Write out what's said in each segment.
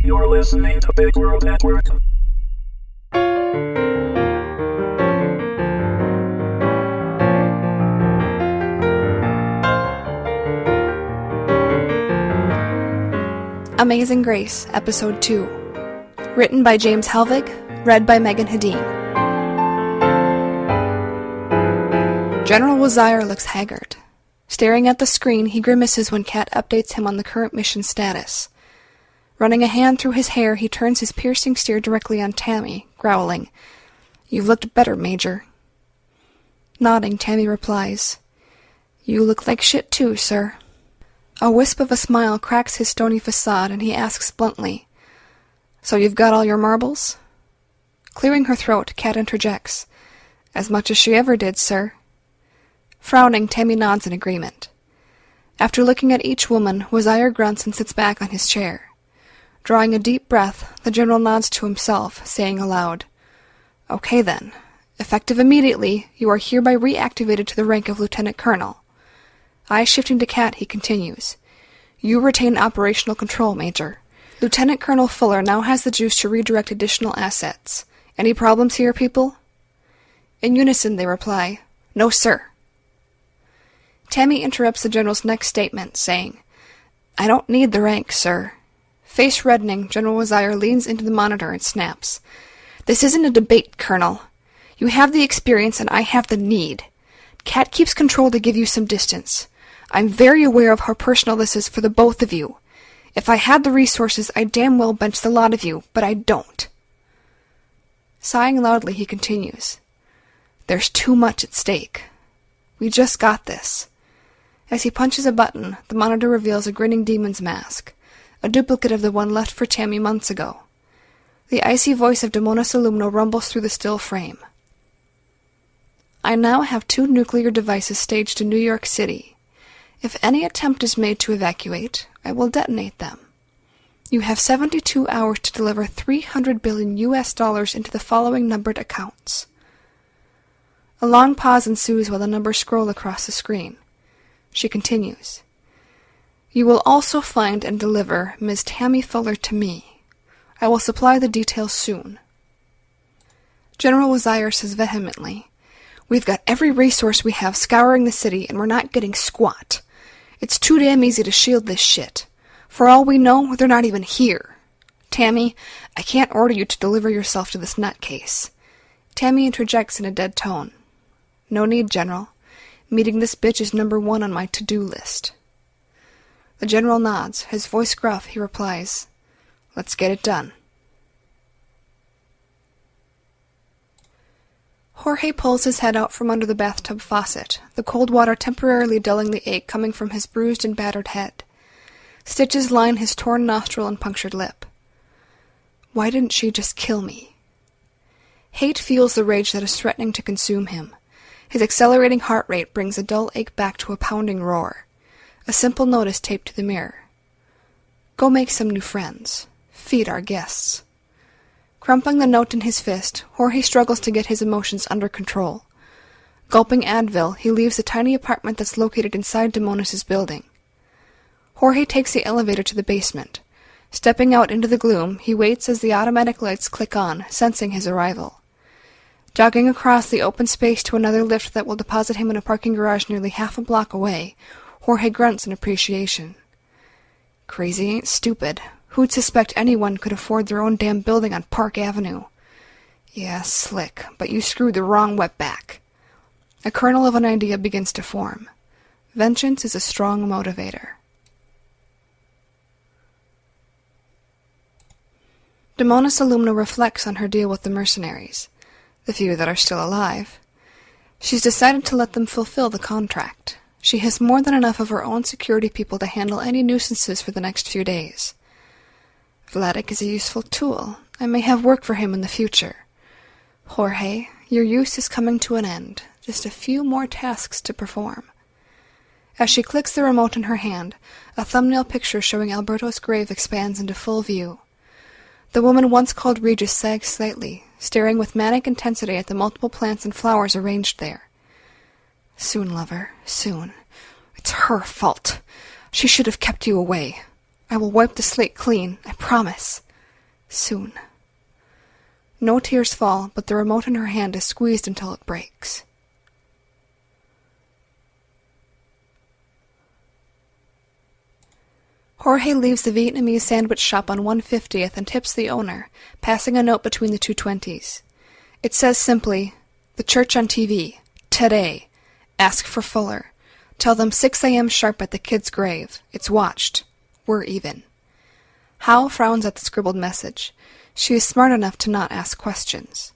You're listening to Big World Network. Amazing Grace, Episode 2. Written by James Hellvig, read by Meagan Hedin. General Wazire looks haggard. Staring at the screen, he grimaces when Kat updates him on the current mission status. Running a hand through his hair, he turns his piercing stare directly on Tammy, growling, "You've looked better, Major." Nodding, Tammy replies, "You look like shit too, sir." A wisp of a smile cracks his stony facade, and he asks bluntly, "So you've got all your marbles?" Clearing her throat, Kat interjects, "As much as she ever did, sir." Frowning, Tammy nods in agreement. After looking at each woman, Wazire grunts and sits back on his chair. Drawing a deep breath, the general nods to himself, saying aloud, "Okay then. Effective immediately, you are hereby reactivated to the rank of Lieutenant Colonel." Eyes shifting to Kat, he continues, "You retain operational control, Major. Lieutenant Colonel Fuller now has the juice to redirect additional assets. Any problems here, people?" In unison, they reply, "No, sir." Tammy interrupts the general's next statement, saying, "I don't need the rank, sir." Face reddening, General Wazire leans into the monitor and snaps, "This isn't a debate, Colonel. You have the experience and I have the need. Kat keeps control to give you some distance. I'm very aware of how personal this is for the both of you. If I had the resources, I'd damn well bench the lot of you, but I don't." Sighing loudly, he continues, "There's too much at stake. We just got this." As he punches a button, the monitor reveals a grinning demon's mask, a duplicate of the one left for Tammy months ago. The icy voice of Demonis Alumno rumbles through the still frame. "I now have 2 nuclear devices staged in New York City. If any attempt is made to evacuate, I will detonate them. You have 72 hours to deliver $300 billion into the following numbered accounts." A long pause ensues while the numbers scroll across the screen. She continues, "You will also find and deliver Ms. Tammy Fuller to me. I will supply the details soon." General Wazire says vehemently, "We've got every resource we have scouring the city, and we're not getting squat. It's too damn easy to shield this shit. For all we know, they're not even here. Tammy, I can't order you to deliver yourself to this nutcase." Tammy interjects in a dead tone, "No need, General. Meeting this bitch is number 1 on my to-do list." The general nods. His voice gruff, he replies, "Let's get it done." Jorge pulls his head out from under the bathtub faucet, the cold water temporarily dulling the ache coming from his bruised and battered head. Stitches line his torn nostril and punctured lip. Why didn't she just kill me? Hate fuels the rage that is threatening to consume him. His accelerating heart rate brings a dull ache back to a pounding roar. A simple note is taped to the mirror. "Go make some new friends. Feed our guests." Crumpling the note in his fist, Jorge struggles to get his emotions under control. Gulping Advil, he leaves the tiny apartment that's located inside Demonis' building. Jorge takes the elevator to the basement. Stepping out into the gloom, he waits as the automatic lights click on, sensing his arrival. Jogging across the open space to another lift that will deposit him in a parking garage nearly half a block away, Jorge grunts in appreciation. Crazy ain't stupid. Who'd suspect anyone could afford their own damn building on Park Avenue? Yeah, slick, but you screwed the wrong wetback. A kernel of an idea begins to form. Vengeance is a strong motivator. Demonis Alumna reflects on her deal with the mercenaries, the few that are still alive. She's decided to let them fulfill the contract. She has more than enough of her own security people to handle any nuisances for the next few days. Vladik is a useful tool. I may have work for him in the future. Jorge, your use is coming to an end. Just a few more tasks to perform. As she clicks the remote in her hand, a thumbnail picture showing Alberto's grave expands into full view. The woman once called Regis sags slightly, staring with manic intensity at the multiple plants and flowers arranged there. Soon, lover, soon. It's her fault. She should have kept you away. I will wipe the slate clean, I promise. Soon. No tears fall, but the remote in her hand is squeezed until it breaks. Jorge leaves the Vietnamese sandwich shop on 150th and tips the owner, passing a note between the two 20s. It says simply, "The church on TV. Today. Ask for Fuller. Tell them 6 a.m. sharp at the kid's grave. It's watched. We're even." Hal frowns at the scribbled message. She is smart enough to not ask questions.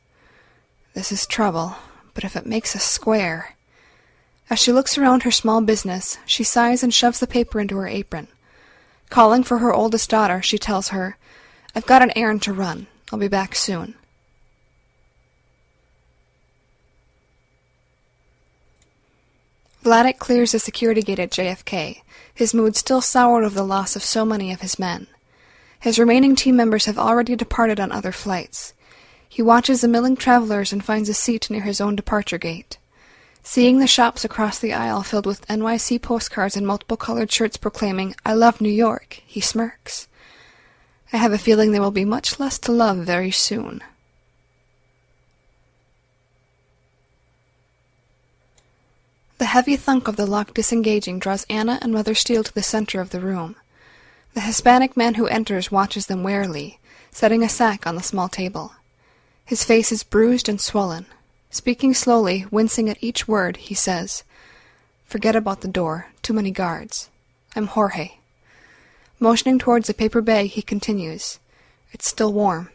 This is trouble, but if it makes us square... As she looks around her small business, she sighs and shoves the paper into her apron. Calling for her oldest daughter, she tells her, "I've got an errand to run. I'll be back soon." Vladek clears the security gate at JFK, his mood still soured over the loss of so many of his men. His remaining team members have already departed on other flights. He watches the milling travelers and finds a seat near his own departure gate. Seeing the shops across the aisle filled with NYC postcards and multiple colored shirts proclaiming, "I love New York," he smirks. I have a feeling there will be much less to love very soon. The heavy thunk of the lock disengaging draws Anna and Mother Steele to the center of the room. The Hispanic man who enters watches them warily, setting a sack on the small table. His face is bruised and swollen. Speaking slowly, wincing at each word, he says, "Forget about the door. Too many guards. I'm Jorge." Motioning towards a paper bag, he continues, "It's still warm."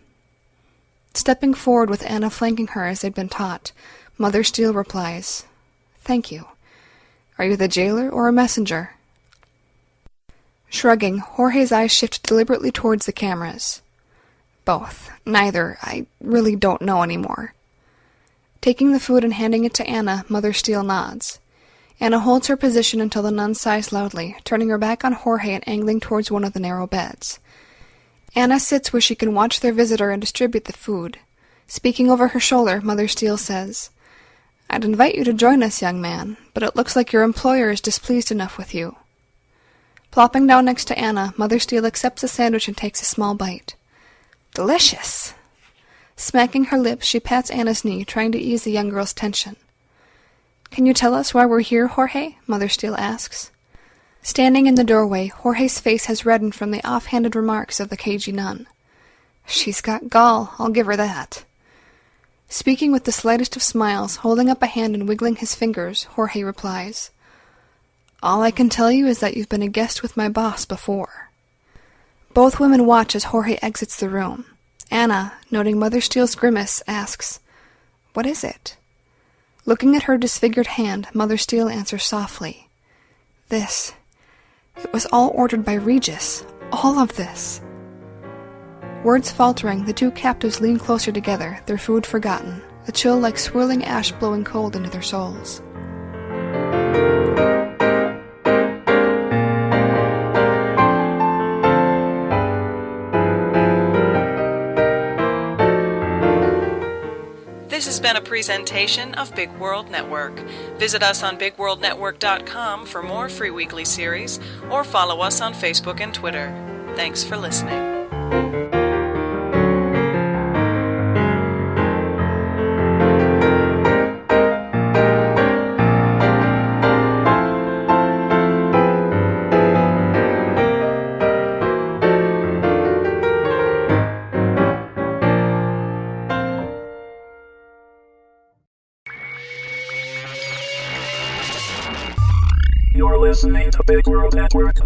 Stepping forward with Anna flanking her as they'd been taught, Mother Steele replies, "Thank you. Are you the jailer or a messenger?" Shrugging, Jorge's eyes shift deliberately towards the cameras. "Both. Neither. I really don't know anymore." Taking the food and handing it to Anna, Mother Steele nods. Anna holds her position until the nun sighs loudly, turning her back on Jorge and angling towards one of the narrow beds. Anna sits where she can watch their visitor and distribute the food. Speaking over her shoulder, Mother Steele says, "I'd invite you to join us, young man, but it looks like your employer is displeased enough with you." Plopping down next to Anna, Mother Steele accepts the sandwich and takes a small bite. "Delicious!" Smacking her lips, she pats Anna's knee, trying to ease the young girl's tension. "Can you tell us why we're here, Jorge?" Mother Steele asks. Standing in the doorway, Jorge's face has reddened from the offhanded remarks of the cagey nun. "She's got gall, I'll give her that." Speaking with the slightest of smiles, holding up a hand and wiggling his fingers, Jorge replies, "All I can tell you is that you've been a guest with my boss before." Both women watch as Jorge exits the room. Anna, noting Mother Steele's grimace, asks, "What is it?" Looking at her disfigured hand, Mother Steele answers softly, "This. It was all ordered by Regis. All of this." Words faltering, the two captives lean closer together, their food forgotten, a chill like swirling ash blowing cold into their souls. This has been a presentation of Big World Network. Visit us on BigWorldNetwork.com for more free weekly series, or follow us on Facebook and Twitter. Thanks for listening. You're listening to Big World Network.